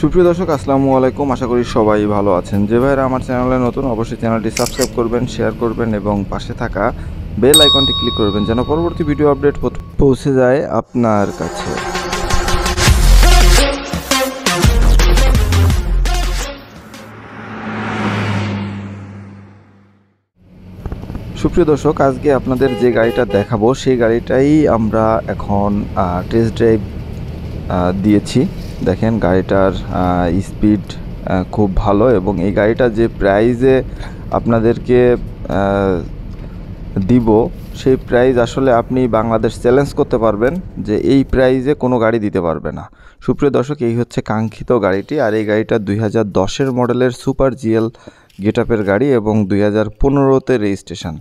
সুপ্রিয় দর্শক আসসালামু আলাইকুম। আশা করি সবাই ভালো আছেন। যে ভাইরা আমার চ্যানেলে নতুন, অবশ্যই চ্যানেলটি সাবস্ক্রাইব করবেন, শেয়ার করবেন এবং পাশে থাকা বেল আইকনটি ক্লিক করবেন যেন পরবর্তী ভিডিও আপডেট পৌঁছে যায় আপনার কাছে। সুপ্রিয় দর্শক, আজকে আপনাদের যে গাড়িটা দেখাবো সেই গাড়িটাই আমরা এখন টেস্ট ড্রাইভ দিয়েছি। দেখেন গাড়িটার স্পিড খুব ভালো এবং এই গাড়িটা যে প্রাইজে আপনাদেরকে দিব সেই প্রাইস আসলে আপনি বাংলাদেশ চ্যালেঞ্জ করতে পারবেন যে এই প্রাইজে কোনো গাড়ি দিতে পারবে না। সুপ্রিয় দর্শক, এই হচ্ছে কাঙ্ক্ষিত গাড়িটি। আর এই গাড়িটা 2010-এর মডেলের সুপার জিএল গেটআপের গাড়ি এবং 2015-তে রেজিস্ট্রেশন।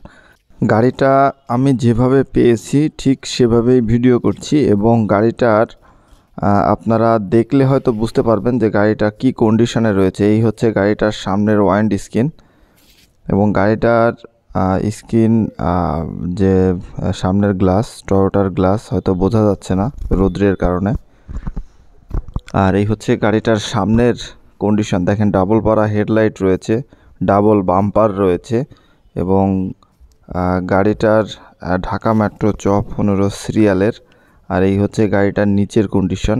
গাড়িটা আমি যেভাবে পেয়েছি ঠিক সেভাবেই ভিডিও করছি এবং গাড়িটার আপনারা দেখলে হয়তো বুঝতে পারবেন যে গাড়িটা কি কন্ডিশনে রয়েছে। এই হচ্ছে গাড়িটার সামনের ওয়াইন্ড স্ক্রিন এবং গাড়িটার স্ক্রিন যে সামনের গ্লাস, টয়োটার গ্লাস হয়তো বোঝা যাচ্ছে না রৌদ্রের কারণে। আর এই হচ্ছে গাড়িটার সামনের কন্ডিশন। দেখেন ডাবল পারা হেডলাইট রয়েছে, ডাবল বাম্পার রয়েছে এবং গাড়িটার ঢাকা মেট্রো চ 15 সিরিয়ালের। আর এই হচ্ছে গাড়িটার নিচের কন্ডিশন।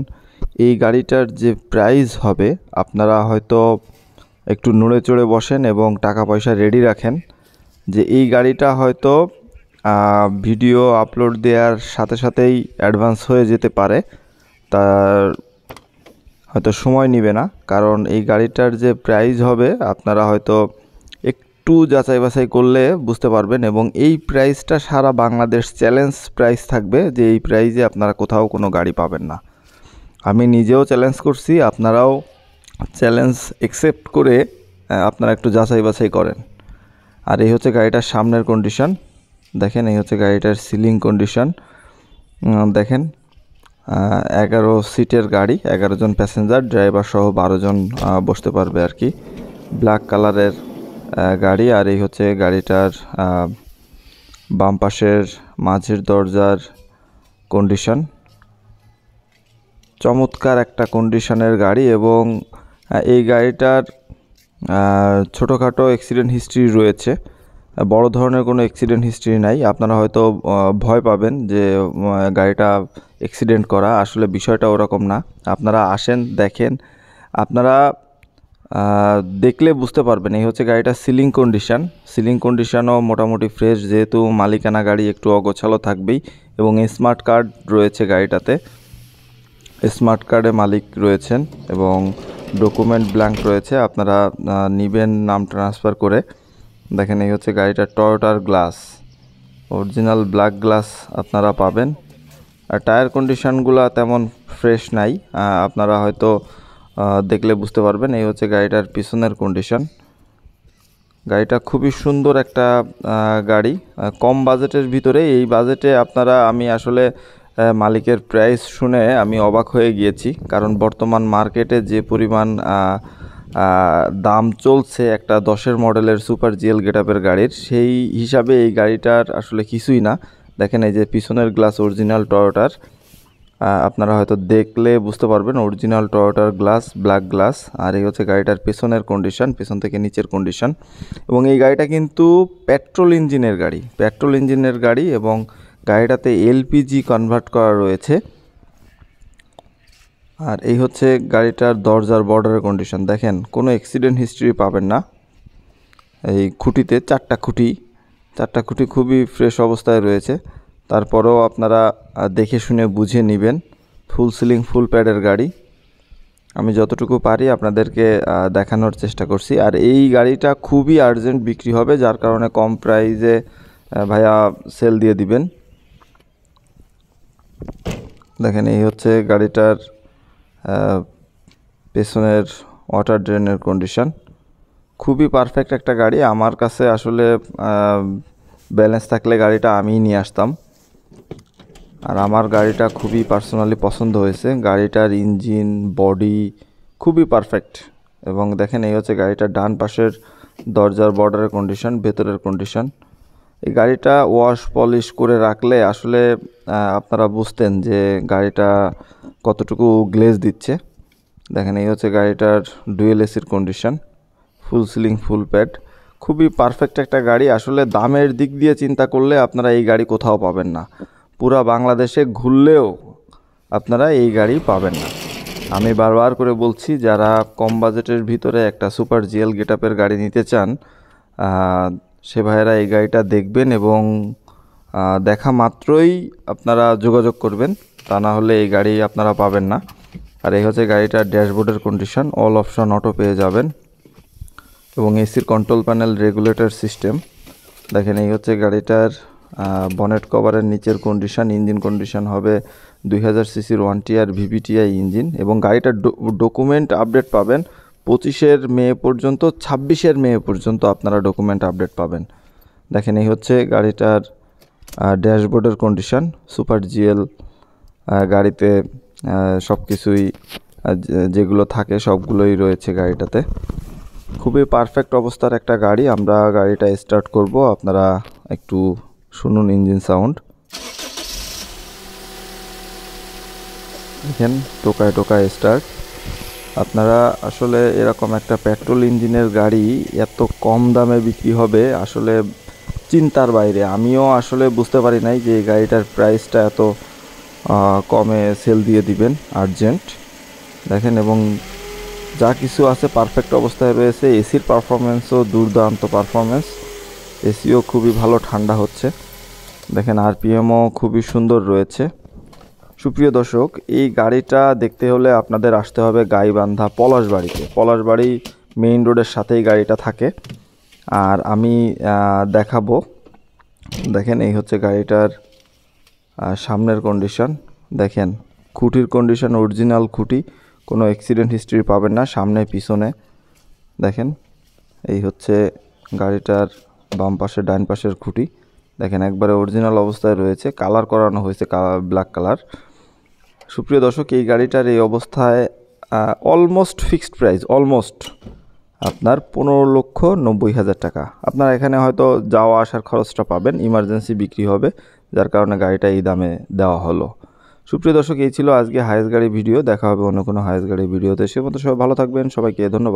এই গাড়িটার যে প্রাইস হবে, আপনারা হয়তো একটু নড়ে চড়ে বসেন এবং টাকা পয়সা রেডি রাখেন যে এই গাড়িটা হয়তো ভিডিও আপলোড দেওয়ার সাথে সাথেই অ্যাডভান্স হয়ে যেতে পারে। তার হয়তো সময় নেবে না, কারণ এই গাড়িটার যে প্রাইস হবে আপনারা হয়তো একটু যাচাই বাছাই করলে বুঝতে পারবেন এবং এই প্রাইসটা সারা বাংলাদেশ চ্যালেঞ্জ প্রাইস থাকবে যে এই প্রাইসে আপনারা কোথাও কোনো গাড়ি পাবেন না। আমি নিজেও চ্যালেঞ্জ করছি, আপনারাও চ্যালেঞ্জ অ্যাকসেপ্ট করে আপনারা একটু যাচাই বাছাই করেন। আর এই হচ্ছে গাড়িটার সামনের কন্ডিশন। দেখেন এই হচ্ছে গাড়িটার সিলিং কন্ডিশন। দেখেন 11 সিটের গাড়ি, 11 জন প্যাসেঞ্জার, ড্রাইভার সহ 12 জন বসতে পারবে আর কি। ব্ল্যাক কালারের গাড়ি। আর এই হচ্ছে গাড়িটার বাম পাশের মাঝের দরজার কন্ডিশন। চমৎকার একটা কন্ডিশনের গাড়ি এবং এই গাড়িটার ছোটোখাটো অ্যাক্সিডেন্ট হিস্ট্রি রয়েছে, বড় ধরনের কোনো অ্যাক্সিডেন্ট হিস্ট্রি নাই। আপনারা হয়তো ভয় পাবেন যে গাড়িটা অ্যাক্সিডেন্ট করা, আসলে বিষয়টা ওরকম না। আপনারা আসেন, দেখেন, আপনারা দেখলে বুঝতে পারবেন। এই হচ্ছে গাড়িটার সিলিং কন্ডিশন। সিলিং কন্ডিশনও মোটামুটি ফ্রেশ, যেহেতু মালিকানা গাড়ি একটু অগোছালো থাকবেই এবং স্মার্ট কার্ড রয়েছে গাড়িটাতে। স্মার্ট কার্ডে মালিক রয়েছেন এবং ডকুমেন্ট ব্ল্যাঙ্ক রয়েছে, আপনারা নেবেন নাম ট্রান্সফার করে। দেখেন এই হচ্ছে গাড়িটার টয়োটার গ্লাস, অরিজিনাল ব্ল্যাক গ্লাস আপনারা পাবেন। আর টায়ার কন্ডিশনগুলো তেমন ফ্রেশ নাই, আপনারা হয়তো দেখলে বুঝতে পারবেন। এই হচ্ছে গাড়িটার পিছনের কন্ডিশন। গাড়িটা খুবই সুন্দর একটা গাড়ি, কম বাজেটের ভিতরে। এই বাজেটে আপনারা, আমি আসলে মালিকের প্রাইস শুনে আমি অবাক হয়ে গিয়েছি, কারণ বর্তমান মার্কেটে যে পরিমাণ দাম চলছে একটা 10-এর মডেলের সুপার জিএল গেটআপের গাড়ির, সেই হিসাবে এই গাড়িটার আসলে কিছুই না। দেখেন এই যে পিছনের গ্লাস অরিজিনাল টয়োটার, আপনারা হয়তো দেখলে বুঝতে পারবেন অরিজিনাল টয়োটার গ্লাস, ব্ল্যাক গ্লাস। আর এই হচ্ছে গাড়িটার পেছনের কন্ডিশন, পেছন থেকে নিচের কন্ডিশন। এবং এই গাড়িটা কিন্তু পেট্রোল ইঞ্জিনের গাড়ি এবং গাড়িটাতে এলপিজি কনভার্ট করা রয়েছে। আর এই হচ্ছে গাড়িটার দরজার বর্ডারের কন্ডিশন। দেখেন কোনো অ্যাক্সিডেন্ট হিস্ট্রি পাবেন না। এই খুঁটিতে চারটা খুঁটি খুবই ফ্রেশ অবস্থায় রয়েছে। তারপরেও আপনারা দেখে শুনে বুঝে নেবেন। ফুল সিলিং ফুল প্যাডের গাড়ি, আমি যতটুকু পারি আপনাদেরকে দেখানোর চেষ্টা করছি। আর এই গাড়িটা খুবই আর্জেন্ট বিক্রি হবে, যার কারণে কম প্রাইসে ভাইয়া সেল দিয়ে দিবেন। দেখেন এই হচ্ছে গাড়িটার পেছনের ওয়াটার ড্রেনের কন্ডিশন। খুবই পারফেক্ট একটা গাড়ি। আমার কাছে আসলে ব্যালেন্স থাকলে গাড়িটা আমিই নিয়ে আসতাম। আর আমার গাড়িটা খুবই পার্সোনালি পছন্দ হয়েছে। গাড়িটার ইঞ্জিন, বডি খুবই পারফেক্ট। এবং দেখেন এই হচ্ছে গাড়িটার ডান পাশের দরজার বর্ডারের কন্ডিশন, ভেতরের কন্ডিশন। এই গাড়িটা ওয়াশ পলিশ করে রাখলে আসলে আপনারা বুঝতেন যে গাড়িটা কতটুকু গ্লেজ দিচ্ছে। দেখেন এই হচ্ছে গাড়িটার ডুয়েল এসির কন্ডিশন, ফুল সিলিং ফুল প্যাড, খুবই পারফেক্ট একটা গাড়ি। আসলে দামের দিক দিয়ে চিন্তা করলে আপনারা এই গাড়ি কোথাও পাবেন না, পুরা বাংলাদেশে ঘুরলেও আপনারা এই গাড়ি পাবেন না। আমি বারবার করে বলছি, যারা কম বাজেটের ভিতরে একটা সুপার জিএল গেটআপের গাড়ি নিতে চান, সে ভাইয়েরা এই গাড়িটা দেখবেন এবং দেখা মাত্রই আপনারা যোগাযোগ করবেন, তা না হলে এই গাড়ি আপনারা পাবেন না। আর এই হচ্ছে গাড়িটার ড্যাশবোর্ডের কন্ডিশন, অল অপশন অটো পেয়ে যাবেন এবং এসির কন্ট্রোল প্যানেল রেগুলেটর সিস্টেম। দেখেন এই হচ্ছে গাড়িটার বনেট কভারের নিচের কন্ডিশন। ইঞ্জিন কন্ডিশন হবে 2000 সিসির 1TR VVTi ইঞ্জিন এবং গাড়িটার ডকুমেন্ট আপডেট পাবেন 25 মে পর্যন্ত, 26 মে পর্যন্ত আপনারা ডকুমেন্ট আপডেট পাবেন। দেখেন এই হচ্ছে গাড়িটার ড্যাশবোর্ডের কন্ডিশন। সুপার জিএল গাড়িতে সব কিছুই যেগুলো থাকে সবগুলোই রয়েছে গাড়িটাতে। খুবই পারফেক্ট অবস্থার একটা গাড়ি। আমরা গাড়িটা স্টার্ট করব, আপনারা একটু শুনুন ইঞ্জিন সাউন্ড। দেখেন টোকায় টোকায় স্টার্ট। আপনারা আসলে এরকম একটা পেট্রোল ইঞ্জিনের গাড়ি এত কম দামে বিক্রি হবে আসলে চিন্তার বাইরে। আমিও আসলে বুঝতে পারি নাই যে এই গাড়িটার প্রাইসটা এত কমে সেল দিয়ে দিবেন আর্জেন্ট। দেখেন এবং যা কিছু আছে পারফেক্ট অবস্থায় রয়েছে। এসির পারফরমেন্সও দুর্দান্ত পারফরমেন্স, এসিও খুবই ভালো ঠান্ডা হচ্ছে। দেখেন আরপিএমও খুবই সুন্দর রয়েছে। সুপ্রিয় দর্শক, এই গাড়িটা দেখতে হলে আপনাদের আসতে হবে গাইবান্ধা পলাশবাড়িতে। পলাশবাড়ি মেইন রোডের সাথেই গাড়িটা থাকে। আর আমি দেখাবো। দেখেন এই হচ্ছে গাড়িটার সামনের কন্ডিশন। দেখেন খুঁটির কন্ডিশন অরিজিনাল খুঁটি, কোনো অ্যাক্সিডেন্ট হিস্ট্রি পাবেন না সামনে পিছনে। দেখেন এই হচ্ছে গাড়িটার বাম পাশে ডান পাশের খুঁটি। দেখেন একবারে অরিজিনাল অবস্থায় রয়েছে, কালার করানো হয়েছে ব্ল্যাক কালার। সুপ্রিয় দর্শক, এই গাড়িটার এই অবস্থায় অলমোস্ট ফিক্সড প্রাইস, অলমোস্ট আপনার 15,90,000 টাকা। আপনার এখানে হয়তো যাওয়া আসার খরচটা পাবেন, ইমার্জেন্সি বিক্রি হবে, যার কারণে গাড়িটা এই দামে দেওয়া হলো। সুপ্রিয় দর্শক, এই ছিল আজকে হায়েস্ট গাড়ি ভিডিও। দেখা হবে অন্য কোনো হায়েস্ট গাড়ি ভিডিওতে। সে মতো সবাই ভালো থাকবেন, সবাইকে ধন্যবাদ।